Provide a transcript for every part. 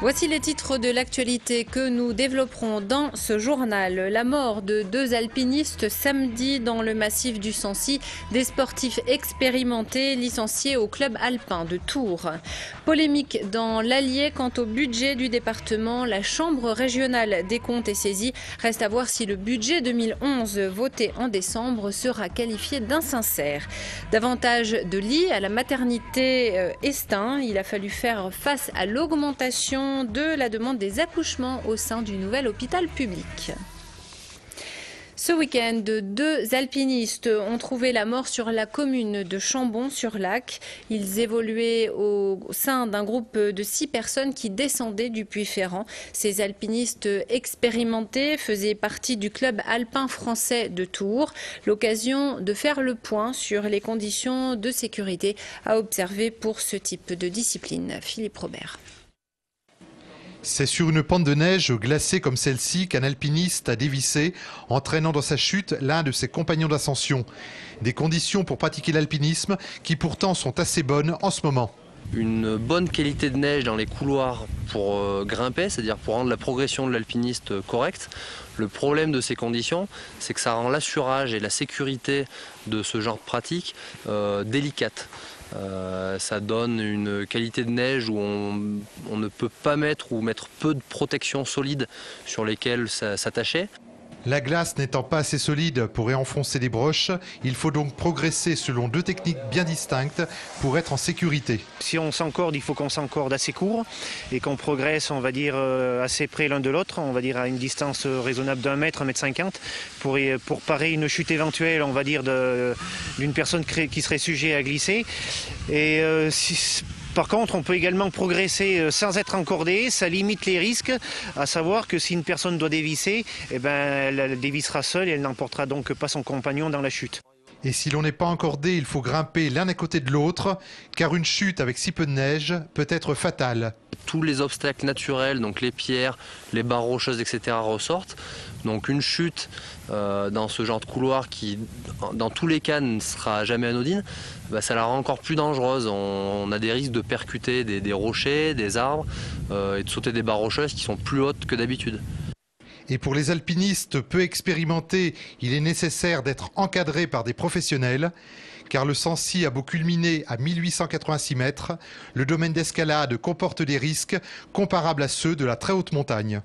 Voici les titres de l'actualité que nous développerons dans ce journal. La mort de 2 alpinistes samedi dans le massif du Sancy. Des sportifs expérimentés licenciés au club alpin de Tours. Polémique dans l'Allier quant au budget du département. La Chambre régionale des comptes est saisie. Reste à voir si le budget 2011 voté en décembre sera qualifié d'insincère. Davantage de lits à la maternité Estaing. Il a fallu faire face à l'augmentation de la demande des accouchements au sein du nouvel hôpital public. Ce week-end, 2 alpinistes ont trouvé la mort sur la commune de Chambon-sur-Lac. Ils évoluaient au sein d'un groupe de 6 personnes qui descendaient du Puy-Ferrand. Ces alpinistes expérimentés faisaient partie du club alpin français de Tours. L'occasion de faire le point sur les conditions de sécurité à observer pour ce type de discipline. Philippe Robert. C'est sur une pente de neige glacée comme celle-ci qu'un alpiniste a dévissé, entraînant dans sa chute l'un de ses compagnons d'ascension. Des conditions pour pratiquer l'alpinisme qui pourtant sont assez bonnes en ce moment. Une bonne qualité de neige dans les couloirs pour grimper, c'est-à-dire pour rendre la progression de l'alpiniste correcte. Le problème de ces conditions, c'est que ça rend l'assurage et la sécurité de ce genre de pratique délicate. Ça donne une qualité de neige où on ne peut pas mettre peu de protection solide sur lesquelles s'attacher. La glace n'étant pas assez solide pour y enfoncer des broches, il faut donc progresser selon 2 techniques bien distinctes pour être en sécurité. Si on s'encorde, il faut qu'on s'encorde assez court et qu'on progresse, on va dire, assez près l'un de l'autre, on va dire à une distance raisonnable d'1 mètre, 1,50 m, pour parer une chute éventuelle, on va dire, d'une personne qui serait sujet à glisser. Et par contre, on peut également progresser sans être encordé, ça limite les risques, à savoir que si une personne doit dévisser, elle dévissera seule et elle n'emportera donc pas son compagnon dans la chute. Et si l'on n'est pas encordé, il faut grimper l'un à côté de l'autre, car une chute avec si peu de neige peut être fatale. Tous les obstacles naturels, donc les pierres, les barres rocheuses, etc. ressortent. Donc une chute dans ce genre de couloir qui, dans tous les cas, ne sera jamais anodine, ça la rend encore plus dangereuse. On a des risques de percuter des rochers, des arbres et de sauter des barres rocheuses qui sont plus hautes que d'habitude. Et pour les alpinistes peu expérimentés, il est nécessaire d'être encadré par des professionnels, car le Sancy a beau culminer à 1886 mètres, le domaine d'escalade comporte des risques comparables à ceux de la très haute montagne.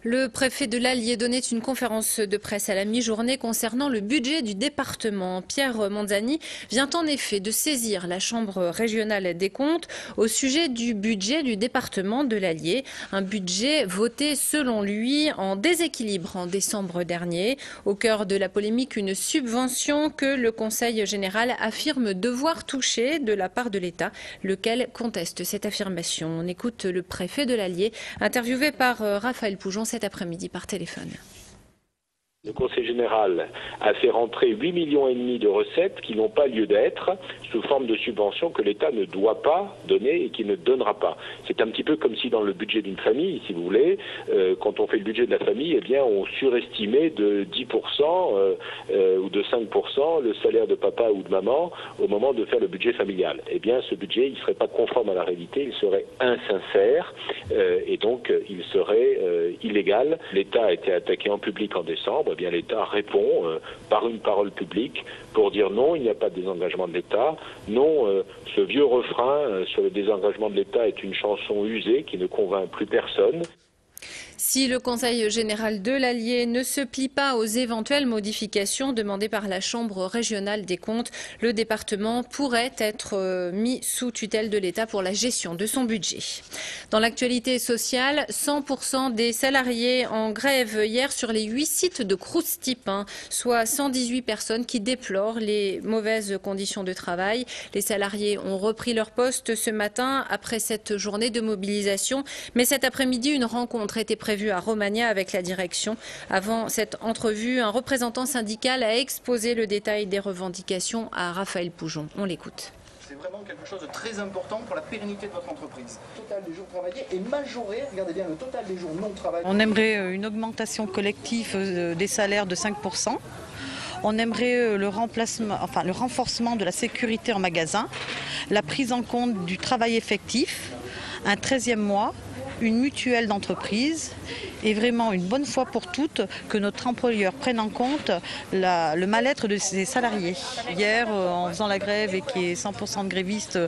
Le préfet de l'Allier donnait une conférence de presse à la mi-journée concernant le budget du département. Pierre Monzani vient en effet de saisir la Chambre régionale des comptes au sujet du budget du département de l'Allier. Un budget voté selon lui en déséquilibre en décembre dernier. Au cœur de la polémique, une subvention que le Conseil général affirme devoir toucher de la part de l'État, lequel conteste cette affirmation. On écoute le préfet de l'Allier, interviewé par Raphaël Poujon cet après-midi par téléphone. Le Conseil général a fait rentrer 8,5 millions de recettes qui n'ont pas lieu d'être sous forme de subventions que l'État ne doit pas donner et qui ne donnera pas. C'est un petit peu comme si dans le budget d'une famille, si vous voulez, quand on fait le budget de la famille, eh bien on surestimait de 10% ou de 5% le salaire de papa ou de maman au moment de faire le budget familial. Eh bien ce budget, il ne serait pas conforme à la réalité, il serait insincère et donc il serait illégal. L'État a été attaqué en public en décembre. Eh bien l'État répond par une parole publique pour dire non, il n'y a pas de désengagement de l'État. Non, ce vieux refrain sur le désengagement de l'État est une chanson usée qui ne convainc plus personne. Si le Conseil général de l'Allier ne se plie pas aux éventuelles modifications demandées par la Chambre régionale des comptes, le département pourrait être mis sous tutelle de l'État pour la gestion de son budget. Dans l'actualité sociale, 100% des salariés en grève hier sur les 8 sites de Croustipe, soit 118 personnes qui déplorent les mauvaises conditions de travail. Les salariés ont repris leur poste ce matin après cette journée de mobilisation, mais cet après-midi, une rencontre était prévue à Romagna avec la direction. Avant cette entrevue, un représentant syndical a exposé le détail des revendications à Raphaël Poujon. On l'écoute. C'est vraiment quelque chose de très important pour la pérennité de votre entreprise. Le total des jours travaillés est majoré, regardez bien le total des jours non travaillés. On aimerait une augmentation collective des salaires de 5%. On aimerait le renforcement de la sécurité en magasin, la prise en compte du travail effectif, un 13e mois une mutuelle d'entreprise et vraiment une bonne fois pour toutes que notre employeur prenne en compte le mal-être de ses salariés. Hier, en faisant la grève et qu'il y ait 100% de grévistes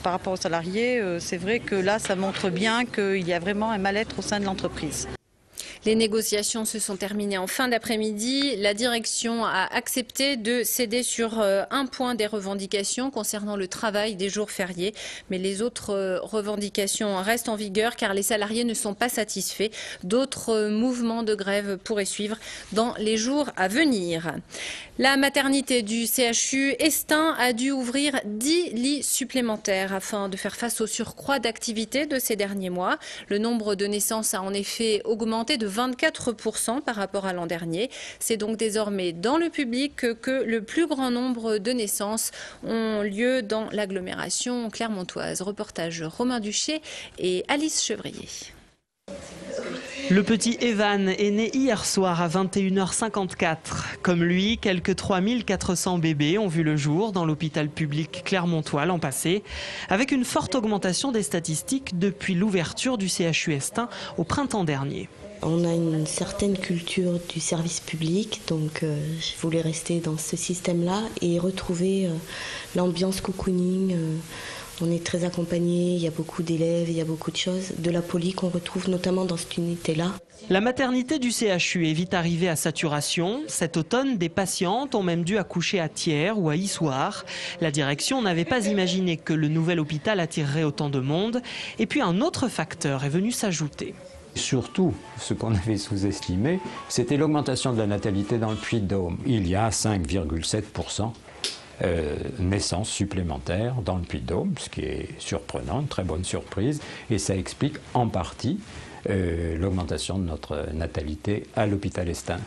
par rapport aux salariés, c'est vrai que là, ça montre bien qu'il y a vraiment un mal-être au sein de l'entreprise. Les négociations se sont terminées en fin d'après-midi. La direction a accepté de céder sur un point des revendications concernant le travail des jours fériés. Mais les autres revendications restent en vigueur car les salariés ne sont pas satisfaits. D'autres mouvements de grève pourraient suivre dans les jours à venir. La maternité du CHU Estaing a dû ouvrir 10 lits supplémentaires afin de faire face au surcroît d'activité de ces derniers mois. Le nombre de naissances a en effet augmenté de 24% par rapport à l'an dernier. C'est donc désormais dans le public que le plus grand nombre de naissances ont lieu dans l'agglomération clermontoise. Reportage Romain Duché et Alice Chevrier. Le petit Evan est né hier soir à 21h54. Comme lui, quelques 3400 bébés ont vu le jour dans l'hôpital public clermontois l'an passé, avec une forte augmentation des statistiques depuis l'ouverture du CHU Estaing au printemps dernier. On a une certaine culture du service public, donc je voulais rester dans ce système-là et retrouver l'ambiance cocooning. On est très accompagnés, il y a beaucoup d'élèves, il y a beaucoup de choses, de la poli qu'on retrouve notamment dans cette unité-là. La maternité du CHU est vite arrivée à saturation. Cet automne, des patientes ont même dû accoucher à Thiers ou à Issoire. La direction n'avait pas imaginé que le nouvel hôpital attirerait autant de monde. Et puis un autre facteur est venu s'ajouter. Surtout, ce qu'on avait sous-estimé, c'était l'augmentation de la natalité dans le Puy-de-Dôme. Il y a 5,7% naissances supplémentaires dans le Puy-de-Dôme, ce qui est surprenant, une très bonne surprise, et ça explique en partie l'augmentation de notre natalité à l'hôpital Estaing.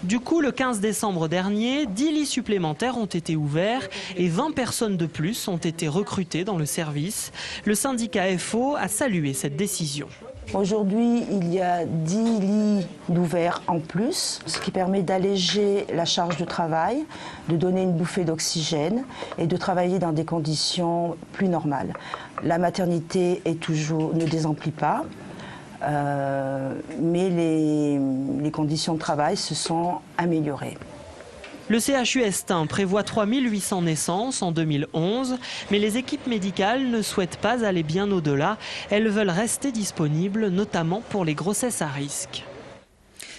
Du coup, le 15 décembre dernier, 10 lits supplémentaires ont été ouverts et 20 personnes de plus ont été recrutées dans le service. Le syndicat FO a salué cette décision. Aujourd'hui, il y a 10 lits d'ouverts en plus, ce qui permet d'alléger la charge de travail, de donner une bouffée d'oxygène et de travailler dans des conditions plus normales. La maternité ne désemplit pas, mais les conditions de travail se sont améliorées. Le CHU Estaing prévoit 3800 naissances en 2011, mais les équipes médicales ne souhaitent pas aller bien au-delà. Elles veulent rester disponibles, notamment pour les grossesses à risque.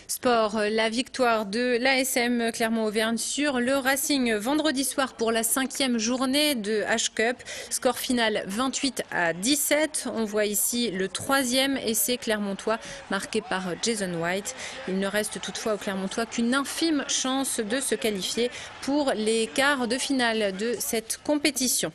Sport, la victoire de l'ASM Clermont-Auvergne sur le Racing vendredi soir pour la 5e journée de H-Cup. Score final 28-17. On voit ici le 3e essai clermontois marqué par Jason White. Il ne reste toutefois aux Clermontois qu'une infime chance de se qualifier pour les quarts de finale de cette compétition.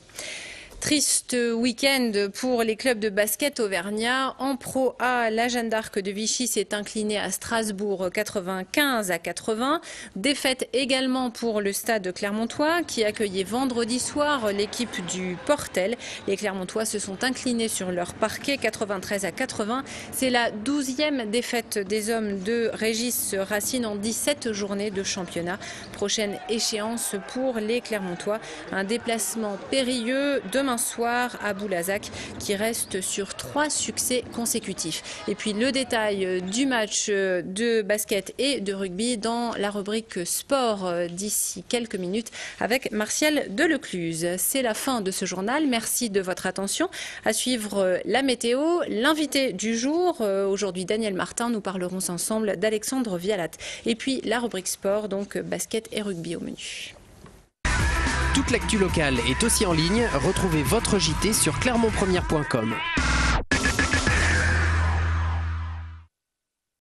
Triste week-end pour les clubs de basket auvergnats. En Pro A, la Jeanne d'Arc de Vichy s'est inclinée à Strasbourg 95-80. Défaite également pour le stade clermontois qui accueillait vendredi soir l'équipe du Portel. Les Clermontois se sont inclinés sur leur parquet 93-80. C'est la 12e défaite des hommes de Régis Racine en 17 journées de championnat. Prochaine échéance pour les Clermontois. Un déplacement périlleux demain soir à Boulazac qui reste sur 3 succès consécutifs. Et puis le détail du match de basket et de rugby dans la rubrique sport d'ici quelques minutes avec Martial Delecluse. C'est la fin de ce journal. Merci de votre attention. À suivre la météo, l'invité du jour. Aujourd'hui Daniel Martin, nous parlerons ensemble d'Alexandre Vialat. Et puis la rubrique sport, donc basket et rugby au menu. Toute l'actu locale est aussi en ligne. Retrouvez votre JT sur clermontpremière.com.